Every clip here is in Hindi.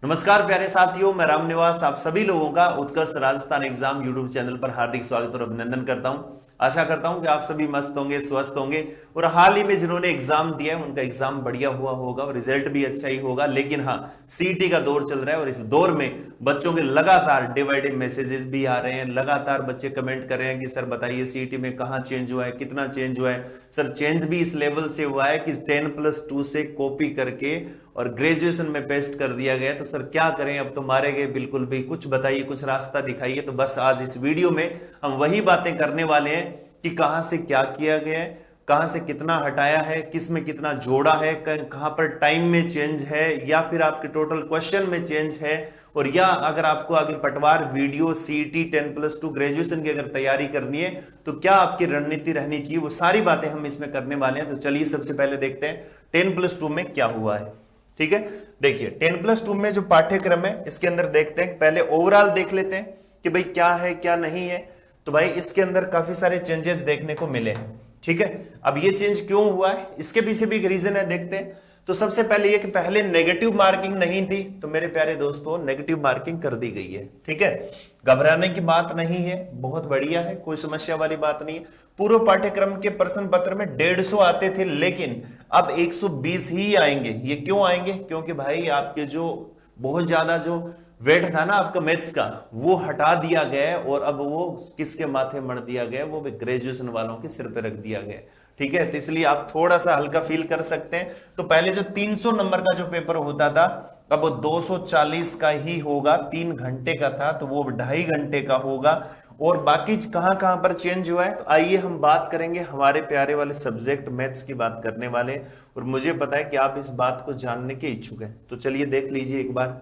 नमस्कार प्यारे साथियों, मैं राम निवास आप सभी लोगों का उत्कर्ष राजस्थान एग्जाम यूट्यूब चैनल पर हार्दिक स्वागत और अभिनंदन करता हूं। आशा करता हूं कि आप सभी मस्त होंगे, स्वस्थ होंगे और हाल ही में जिन्होंने एग्जाम दिया है उनका एग्जाम बढ़िया हुआ होगा और रिजल्ट भी अच्छा ही होगा। लेकिन हाँ, सीईटी का दौर चल रहा है और इस दौर में बच्चों के लगातार डिवाइडेड मैसेजेस भी आ रहे हैं। लगातार बच्चे कमेंट कर रहे हैं कि सर बताइए सीईटी में कहाँ चेंज हुआ है, कितना चेंज हुआ है। सर चेंज भी इस लेवल से हुआ है कि 10+2 से कॉपी करके और ग्रेजुएशन में पेस्ट कर दिया गया। तो सर क्या करें, अब तो मारे गए बिल्कुल भी। कुछ बताइए, कुछ रास्ता दिखाइए। तो बस आज इस वीडियो में हम वही बातें करने वाले हैं कि कहां से क्या किया गया है, कहां से कितना हटाया है, किस में कितना जोड़ा है, कहां पर टाइम में चेंज है या फिर आपके टोटल क्वेश्चन में चेंज है। और या अगर आपको आगे पटवार वीडियो सीईटी 10+2 ग्रेजुएशन की अगर तैयारी करनी है तो क्या आपकी रणनीति रहनी चाहिए, वो सारी बातें हम इसमें करने वाले हैं। तो चलिए सबसे पहले देखते हैं 10+2 में क्या हुआ है। ठीक है, देखिए 10+2 में जो पाठ्यक्रम है इसके अंदर देखते हैं। पहले ओवरऑल देख लेते हैं कि भाई क्या है क्या नहीं है। तो भाई इसके अंदर काफी सारे चेंजेस देखने को मिले हैं। ठीक है, अब ये चेंज क्यों हुआ है इसके पीछे भी एक रीजन है, देखते हैं। तो सबसे पहले ये कि पहले नेगेटिव मार्किंग नहीं थी, तो मेरे प्यारे दोस्तों नेगेटिव मार्किंग कर दी गई है। ठीक है, घबराने की बात नहीं है, बहुत बढ़िया है, कोई समस्या वाली बात नहीं है। पूर्व पाठ्यक्रम के प्रश्न पत्र में 150 आते थे, लेकिन अब 120 ही आएंगे। ये क्यों आएंगे? क्योंकि भाई आपके जो बहुत ज्यादा जो वेट था ना आपका मैथ्स का, वो हटा दिया गया और अब वो किसके माथे मर दिया गया, वो ग्रेजुएशन वालों के सिर पे रख दिया गया। ठीक है, तो इसलिए आप थोड़ा सा हल्का फील कर सकते हैं। तो पहले जो 300 नंबर का जो पेपर होता था अब वो 240 का ही होगा। 3 घंटे का था तो वो 2.5 घंटे का होगा। और बाकी कहां कहां पर चेंज हुआ है, तो आइए हम बात करेंगे। हमारे प्यारे वाले सब्जेक्ट मैथ्स की बात करने वाले, और मुझे पता है कि आप इस बात को जानने के इच्छुक हैं। तो चलिए देख लीजिए एक बार।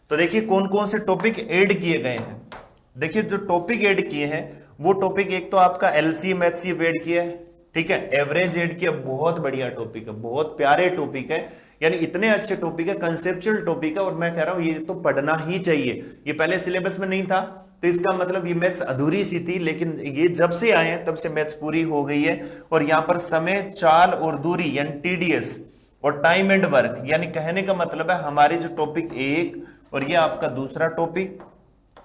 तो देखिए कौन कौन से टॉपिक ऐड किए गए हैं। देखिए जो टॉपिक ऐड किए हैं वो टॉपिक, एक तो आपका एलसीएम एचसीएफ ऐड किया है। ठीक है, एवरेज ऐड किया, बहुत बढ़िया टॉपिक है, बहुत प्यारे टॉपिक है। यानी इतने अच्छे टॉपिक है, कंसेप्चुअल टॉपिक है, और मैं कह रहा हूं ये तो पढ़ना ही चाहिए। ये पहले सिलेबस में नहीं था, तो इसका मतलब ये मैथ्स अधूरी सी थी, लेकिन ये जब से आए हैं तब से मैथ्स पूरी हो गई है। और यहां पर समय, चाल और दूरी यानी टीडीएस और टाइम एंड वर्क, यानी कहने का मतलब है हमारे जो टॉपिक एक और ये आपका दूसरा टॉपिक,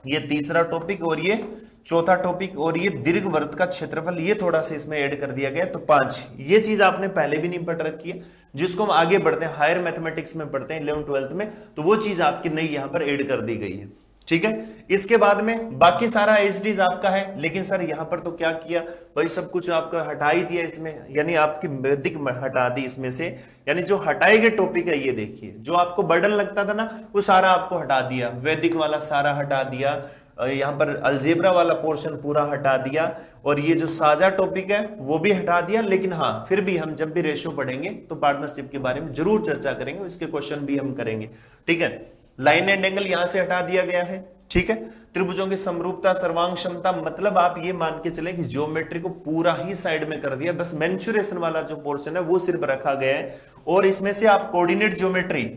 ये तीसरा टॉपिक और ये चौथा टॉपिक, और ये दीर्घ वृत्त का क्षेत्रफल, ये थोड़ा सा इसमें ऐड कर दिया गया। तो 5 ये चीज आपने पहले भी नहीं पढ़ रखी है, जिसको हम आगे बढ़ते हैं हायर मैथमेटिक्स में पढ़ते हैं 11th-12th में, तो वो चीज आपकी नई यहां पर ऐड कर दी गई है। ठीक है, इसके बाद में बाकी सारा एचडीज आपका है, लेकिन सर यहां पर तो क्या किया भाई, सब कुछ आपका हटा ही दिया इसमें, यानी आपकी वैदिक हटा दी इसमें से। यानी जो हटाए गए टॉपिक है ये देखिए, जो आपको बर्डन लगता था ना वो सारा आपको हटा दिया, वैदिक वाला सारा हटा दिया, यहां पर अलजेब्रा वाला पोर्शन पूरा हटा दिया, और ये जो साझा टॉपिक है वो भी हटा दिया। लेकिन हाँ, फिर भी हम जब भी रेशियो पढ़ेंगे तो पार्टनरशिप के बारे में जरूर चर्चा करेंगे, इसके क्वेश्चन भी हम करेंगे। ठीक है, लाइन एंड एंगल यहां से हटा दिया गया है। ठीक है, त्रिभुजों की समरूपता, सर्वांग क्षमता, मतलब आप ये मान के चले कि ज्योमेट्री को पूरा ही साइड में कर दिया, बस मेंसुरेशन वाला जो पोर्शन है वो सिर्फ रखा गया है। और इसमें से आप कोऑर्डिनेट ज्योमेट्री,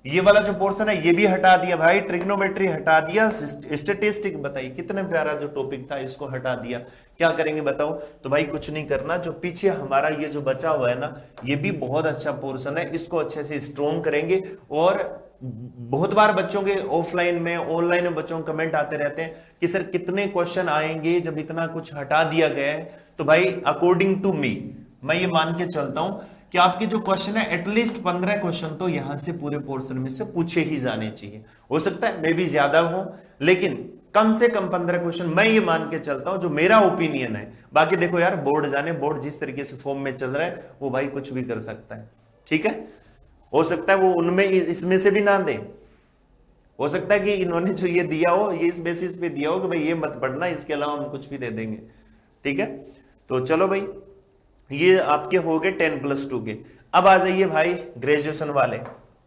ये वाला जो पोर्शन है ये भी हटा दिया भाई, ट्रिग्नोमेट्री हटा दिया, स्टैटिस्टिक बताइए कितने प्यारा जो टॉपिक था इसको हटा दिया। क्या करेंगे बताओ? तो भाई कुछ नहीं करना, जो पीछे हमारा ये जो बचा हुआ है ना, ये भी बहुत अच्छा पोर्शन है, इसको अच्छे से स्ट्रॉन्ग करेंगे। और बहुत बार बच्चों के ऑफलाइन में ऑनलाइन में बच्चों के कमेंट आते रहते हैं कि सर कितने क्वेश्चन आएंगे जब इतना कुछ हटा दिया गया है। तो भाई अकॉर्डिंग टू मी, मैं ये मान के चलता हूं कि आपके जो क्वेश्चन है एटलीस्ट 15 क्वेश्चन तो यहां से पूरे पोर्शन में से पूछे ही जाने चाहिए। हो सकता है मे भी ज्यादा हो, लेकिन कम से कम 15 क्वेश्चन मैं ये मान के चलता हूं, जो मेरा ओपिनियन है। बाकी देखो यार, बोर्ड जाने, बोर्ड जिस तरीके से फॉर्म में चल रहा है वो भाई कुछ भी कर सकता है। ठीक है, हो सकता है वो उनमें इसमें से भी ना दे, हो सकता है कि इन्होंने जो ये दिया हो ये इस बेसिस पे दिया हो कि भाई ये मत पढ़ना, इसके अलावा हम कुछ भी दे देंगे। ठीक है, तो चलो भाई ये आपके हो गए 10+2 के। अब आ जाइए भाई ग्रेजुएशन वाले।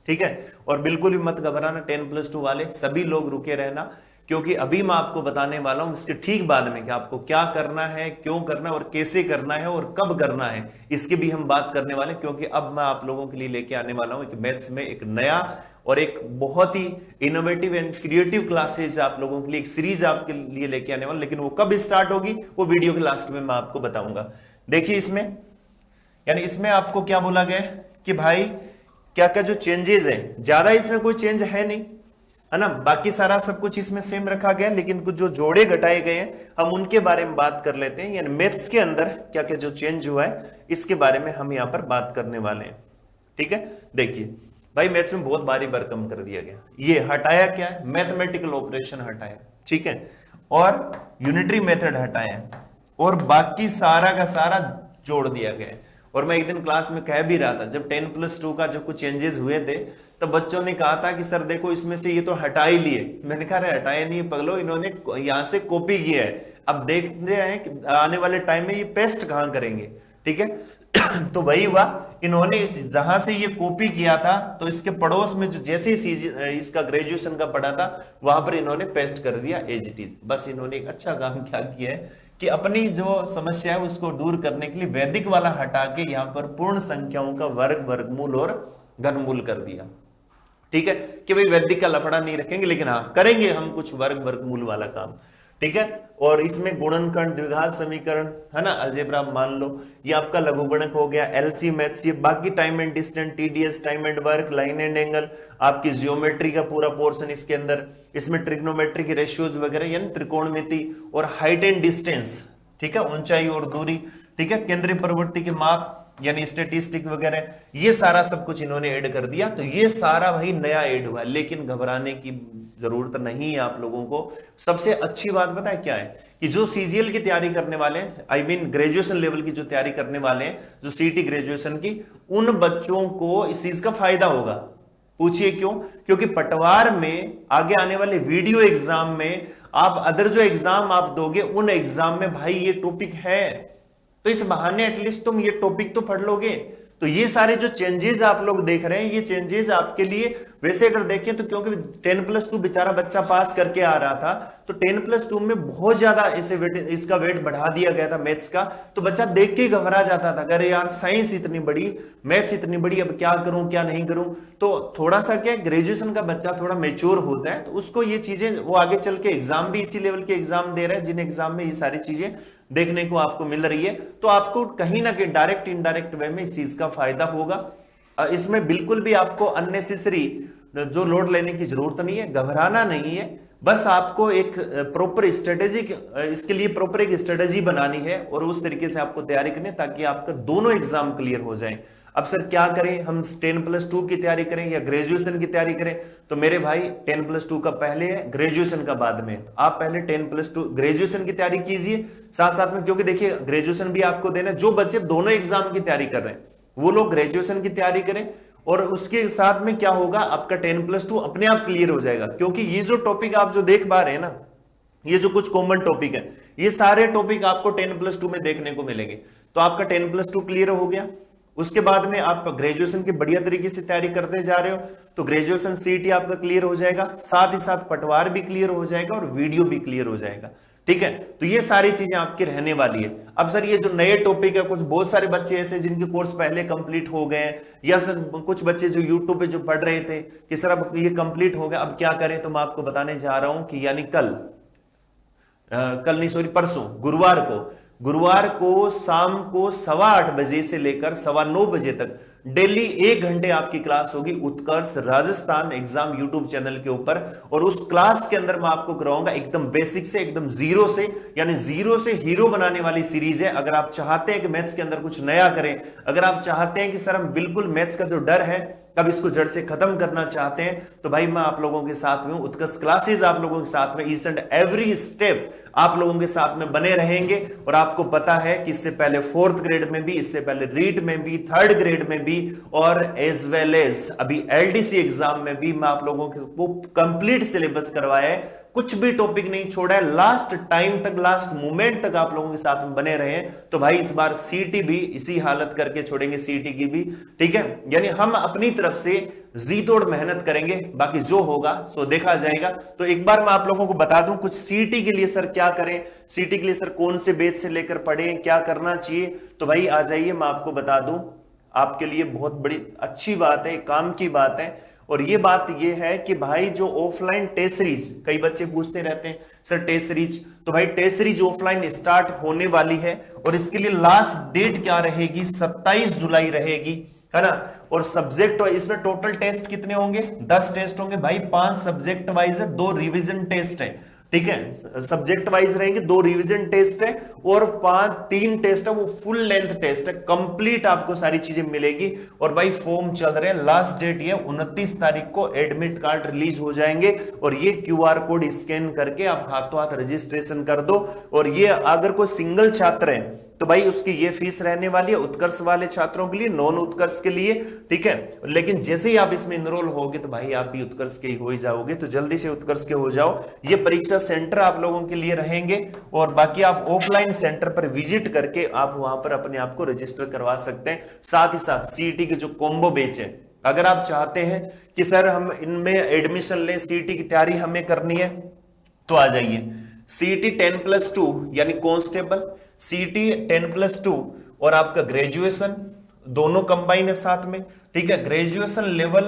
ठीक है, और बिल्कुल भी मत घबराना 10+2 वाले, सभी लोग रुके रहना, क्योंकि अभी मैं आपको बताने वाला हूं इसके ठीक बाद में कि आपको क्या करना है, क्यों करना है और कैसे करना है और कब करना है, इसकी भी हम बात करने वाले। क्योंकि अब मैं आप लोगों के लिए लेके आने वाला हूं एक मैथ्स में एक नया और एक बहुत ही इनोवेटिव एंड क्रिएटिव क्लासेज आप लोगों के लिए, एक सीरीज आपके लिए लेके आने वाला। लेकिन वो कब स्टार्ट होगी वो वीडियो के लास्ट में मैं आपको बताऊंगा। देखिए इसमें, यानी इसमें आपको क्या बोला गया कि भाई क्या क्या जो चेंजेस है, ज्यादा इसमें कोई चेंज है नहीं, है ना, बाकी सारा सब कुछ इसमें सेम रखा गया, लेकिन कुछ जो जोड़े घटाए गए हैं हम उनके बारे में बात कर लेते हैं। यानी मैथ्स के अंदर क्या क्या जो चेंज हुआ है इसके बारे में हम यहां पर बात करने वाले हैं। ठीक है, देखिए भाई मैथ्स में बहुत भारी भरकम कर दिया गया, ये हटाया क्या है, मैथमेटिकल ऑपरेशन हटाया, ठीक है, और यूनिटरी मेथड हटाया, और बाकी सारा का सारा जोड़ दिया गया। और मैं एक दिन क्लास में कह भी रहा था, जब 10+2 का जो कुछ चेंजेस हुए थे तो बच्चों ने कहा था कि सर देखो इसमें से ये तो हटा ही लिए। मैंने कहा अरे हटाया नहीं पगलो, इन्होंने यहां से कॉपी किया है, अब देखते हैं कि आने वाले टाइम में ये पेस्ट कहां करेंगे। ठीक है तो वही हुआ, इन्होंने जहां से ये कॉपी किया था तो इसके पड़ोस में जो जैसे ही इसका ग्रेजुएशन का पढ़ा था वहां पर इन्होंने पेस्ट कर दिया एज इट इज। बस इन्होंने एक अच्छा काम क्या किया है कि अपनी जो समस्या है उसको दूर करने के लिए वैदिक वाला हटा के यहाँ पर पूर्ण संख्याओं का वर्ग, वर्गमूल और घनमूल कर दिया। ठीक है कि भाई वैदिक का लफड़ा नहीं रखेंगे, लेकिन हाँ करेंगे हम कुछ वर्ग वर्गमूल वाला काम। ठीक है, और इसमें गुणनखंड, द्विघात समीकरण, है ना, अलजेब्रा मान लो, ये आपका लघुगणक हो गया, एलसी मैथ्स, ये बाकी time and distance, TDS, time and work, line and angle, आपकी जियोमेट्री का पूरा पोर्शन इसके अंदर, इसमें ट्रिग्नोमेट्री की रेशियोज वगैरह यानी त्रिकोणमिति, और हाइट एंड डिस्टेंस, ठीक है, ऊंचाई और दूरी, ठीक है, केंद्रीय प्रवृत्ति के माप यानी स्टेटिस्टिक वगैरह, ये सारा सब कुछ इन्होंने ऐड कर दिया। तो ये सारा भाई नया ऐड हुआ, लेकिन घबराने की जरूरत नहीं है आप लोगों को। सबसे अच्छी बात पता है क्या है कि जो सीजीएल की तैयारी करने वाले हैं, आई मीन ग्रेजुएशन लेवल की जो तैयारी करने वाले हैं, जो सीटी ग्रेजुएशन की, उन बच्चों को इस चीज का फायदा होगा। पूछिए क्यों? क्योंकि पटवार में आगे आने वाले वीडियो एग्जाम में आप अदर जो एग्जाम आप दोगे उन एग्जाम में भाई ये टॉपिक है, तो इस बहाने एटलीस्ट तुम ये टॉपिक तो पढ़ लोगे। तो ये सारे जो चेंजेस आप लोग देख रहे हैं, ये चेंजेस आपके लिए वैसे अगर देखें तो, क्योंकि 10+2 बेचारा बच्चा पास करके आ रहा था, तो 10+2 में बहुत ज्यादा ऐसे वेट, इसका वेट बढ़ा दिया गया था मैथ्स का, तो बच्चा देख के घबरा जाता था, अरे यार साइंस इतनी बड़ी, मैथ्स इतनी बड़ी, अब क्या करूं क्या नहीं करूं। तो थोड़ा सा क्या, ग्रेजुएशन का बच्चा थोड़ा मेच्योर होता है, तो उसको ये चीजें, वो आगे चल के एग्जाम भी इसी लेवल के एग्जाम दे रहा है, जिन एग्जाम में ये सारी चीजें देखने को आपको मिल रही है, तो आपको कहीं ना कहीं डायरेक्ट इनडायरेक्ट वे में इस चीज का फायदा होगा। इसमें बिल्कुल भी आपको अननेसेसरी जो लोड लेने की जरूरत नहीं है, घबराना नहीं है, बस आपको एक प्रॉपर स्ट्रेटेजी, इसके लिए प्रॉपर एक स्ट्रेटेजी बनानी है और उस तरीके से आपको तैयारी करनी है ताकि आपका दोनों एग्जाम क्लियर हो जाए। अब सर क्या करें, हम 10+2 की तैयारी करें या ग्रेजुएशन की तैयारी करें? तो मेरे भाई 10+2 का पहले है, ग्रेजुएशन का बाद में। तो आप पहले 10+2 ग्रेजुएशन की तैयारी कीजिए साथ साथ में, क्योंकि देखिए ग्रेजुएशन भी आपको देना है। जो बच्चे दोनों एग्जाम की तैयारी कर रहे हैं वो लोग ग्रेजुएशन की तैयारी करें, और उसके साथ में क्या होगा, आपका 10+2 अपने आप क्लियर हो जाएगा। क्योंकि ये जो टॉपिक आप जो देख पा रहे हैं ना, ये जो कुछ कॉमन टॉपिक है, ये सारे टॉपिक आपको 10+2 में देखने को मिलेंगे। तो आपका 10+2 क्लियर हो गया, उसके बाद में आप ग्रेजुएशन की बढ़िया तरीके से तैयारी करते जा रहे हो, तो ग्रेजुएशन सीटी आपका क्लियर हो जाएगा, साथ ही साथ पटवार भी क्लियर हो जाएगा और वीडियो भी क्लियर हो जाएगा। ठीक है, तो ये सारी चीजें आपकी रहने वाली है। अब सर ये जो नए टॉपिक है, कुछ बहुत सारे बच्चे ऐसे जिनके कोर्स पहले कंप्लीट हो गए, या सर कुछ बच्चे जो यूट्यूब पे जो पढ़ रहे थे कि सर अब ये कंप्लीट हो गया, अब क्या करें, तो मैं आपको बताने जा रहा हूं कि यानी कल नहीं सॉरी परसों गुरुवार को शाम को 8:15 बजे से लेकर 9:15 बजे तक डेली 1 घंटे आपकी क्लास होगी उत्कर्ष राजस्थान एग्जाम यूट्यूब चैनल के ऊपर। और उस क्लास के अंदर मैं आपको कराऊंगा एकदम बेसिक से, एकदम जीरो से, यानी जीरो से हीरो बनाने वाली सीरीज है। अगर आप चाहते हैं कि मैथ्स के अंदर कुछ नया करें, अगर आप चाहते हैं कि सर हम बिल्कुल मैथ्स का जो डर है अब इसको जड़ से खत्म करना चाहते हैं, तो भाई मैं आप लोगों के साथ में हूं। उत्कर्ष क्लासेस आप लोगों के साथ में ईच एंड एवरी स्टेप आप लोगों के साथ में बने रहेंगे। और आपको पता है कि इससे पहले 4th ग्रेड में भी, इससे पहले रीट में भी, 3rd ग्रेड में भी, और एज वेल एज अभी एलडीसी एग्जाम में भी मैं आप लोगों को कंप्लीट सिलेबस करवाया है, कुछ भी टॉपिक नहीं छोड़ा है, लास्ट टाइम तक, लास्ट मोमेंट तक आप लोगों के साथ में बने रहे। तो भाई इस बार सीटी भी इसी हालत करके छोड़ेंगे, सीटी की भी। ठीक है, यानी हम अपनी तरफ से जी तोड़ मेहनत करेंगे, बाकी जो होगा सो देखा जाएगा। तो एक बार मैं आप लोगों को बता दूं कुछ सीटी के लिए सर क्या करें, सीटी के लिए सर कौन से बेस से लेकर पढ़ें, क्या करना चाहिए। तो भाई आ जाइए, मैं आपको बता दूं, आपके लिए बहुत बड़ी अच्छी बात है, काम की बात है। और ये बात ये है कि भाई जो ऑफलाइन टेस्ट सीरीज, कई बच्चे पूछते रहते हैं सर टेस्ट सीरीज, तो भाई टेस्ट सीरीज ऑफलाइन स्टार्ट होने वाली है। और इसके लिए लास्ट डेट क्या रहेगी, 27 जुलाई रहेगी। है ना। और सब्जेक्ट इसमें टोटल टेस्ट कितने होंगे, 10 टेस्ट होंगे भाई। 5 सब्जेक्ट वाइज है, 2 रिवीजन टेस्ट है, ठीक है। सब्जेक्ट वाइज रहेंगे, 2 रिवीजन टेस्ट है और 3 टेस्ट है, वो फुल लेंथ टेस्ट है। कंप्लीट आपको सारी चीजें मिलेगी। और भाई फॉर्म चल रहे हैं, लास्ट डेट ये 29 तारीख को एडमिट कार्ड रिलीज हो जाएंगे। और ये QR कोड स्कैन करके आप हाथों हाथ रजिस्ट्रेशन कर दो। और ये अगर कोई सिंगल छात्र है तो भाई उसकी ये फीस रहने वाली है उत्कर्ष वाले छात्रों के लिए, नॉन उत्कर्ष के लिए, ठीक है। लेकिन जैसे ही आप इसमें इनरोल होगे तो भाई आप भी उत्कर्ष के ही हो ही जाओगे, तो जल्दी से उत्कर्ष के हो जाओ। ये परीक्षा सेंटर आप लोगों के लिए रहेंगे और बाकी आप ऑफलाइन सेंटर पर विजिट करके आप वहां पर अपने आप को रजिस्टर करवा सकते हैं। साथ ही साथ सीईटी के जो कॉम्बो बैच है, अगर आप चाहते हैं कि सर हम इनमें एडमिशन लें, सीईटी की तैयारी हमें करनी है, तो आ जाइए। सीईटी 10+2 यानी कांस्टेबल, सीईटी 10+2 और आपका ग्रेजुएशन दोनों कंबाइन है साथ में, ठीक है। ग्रेजुएशन लेवल,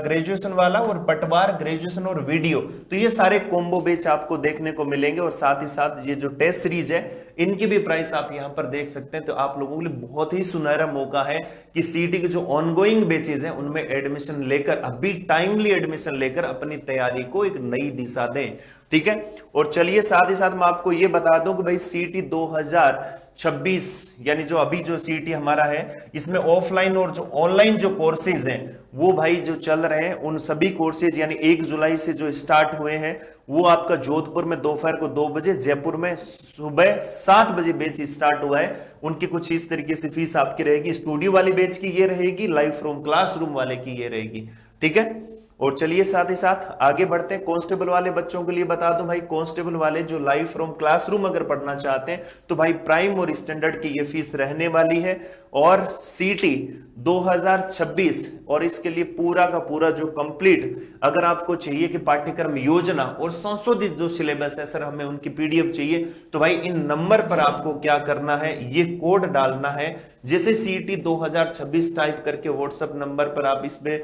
ग्रेजुएशन वाला और पटवार, ग्रेजुएशन और वीडियो, तो ये सारे कॉम्बो बैच आपको देखने को मिलेंगे। और साथ ही साथ ये जो टेस्ट सीरीज है इनकी भी प्राइस आप यहां पर देख सकते हैं। तो आप लोगों के लिए बहुत ही सुनहरा मौका है कि सीईटी के जो ऑनगोइंग बैचेज हैं उनमें एडमिशन लेकर, अभी टाइमली एडमिशन लेकर अपनी तैयारी को एक नई दिशा दें, ठीक है। और चलिए साथ ही साथ मैं आपको यह बता दूं कि भाई सीईटी 2026 यानी जो अभी जो सीईटी हमारा है, इसमें ऑफलाइन और जो ऑनलाइन जो कोर्सेज हैं वो भाई जो चल रहे हैं, उन सभी कोर्सेज यानी 1 जुलाई से जो स्टार्ट हुए हैं वो आपका जोधपुर में दोपहर को 2 बजे, जयपुर में सुबह 7 बजे बैच स्टार्ट हुआ है। उनकी कुछ इस तरीके से फीस आपकी रहेगी। स्टूडियो वाली बैच की ये रहेगी, लाइव फ्रॉम क्लासरूम वाले की ये रहेगी, ठीक है। और चलिए साथ ही साथ आगे बढ़ते हैं। कांस्टेबल वाले बच्चों के लिए बता दूं भाई, कांस्टेबल वाले जो लाइव फ्रॉम क्लासरूम अगर पढ़ना चाहते हैं तो भाई प्राइम और स्टैंडर्ड की ये फीस रहने वाली है। और सीईटी 2026 और इसके लिए पूरा का पूरा जो कंप्लीट अगर आपको चाहिए कि पाठ्यक्रम योजना और संशोधित जो सिलेबस है सर हमें उनकी पीडीएफ चाहिए, तो भाई इन नंबर पर आपको क्या करना है, ये कोड डालना है। जैसे सीईटी 2026 टाइप करके व्हाट्सएप नंबर पर आप इसमें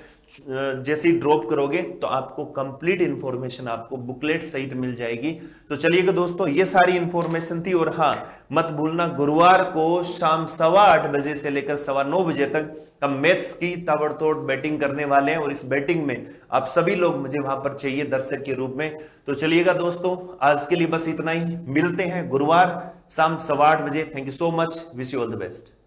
जैसे ही ड्रॉप करोगे तो आपको कंप्लीट इंफॉर्मेशन आपको बुकलेट सहित मिल जाएगी। तो चलिएगा दोस्तों, ये सारी इंफॉर्मेशन थी। और हाँ मत भूलना, गुरुवार को शाम 8:15 बजे से लेकर 9:15 बजे तक हम मैथ्स की ताबड़तोड़ बैटिंग करने वाले हैं। और इस बैटिंग में आप सभी लोग मुझे वहां पर चाहिए दर्शक के रूप में। तो चलिएगा दोस्तों, आज के लिए बस इतना ही। मिलते हैं गुरुवार शाम 8:15 बजे। Thank you so much, wish you all the best.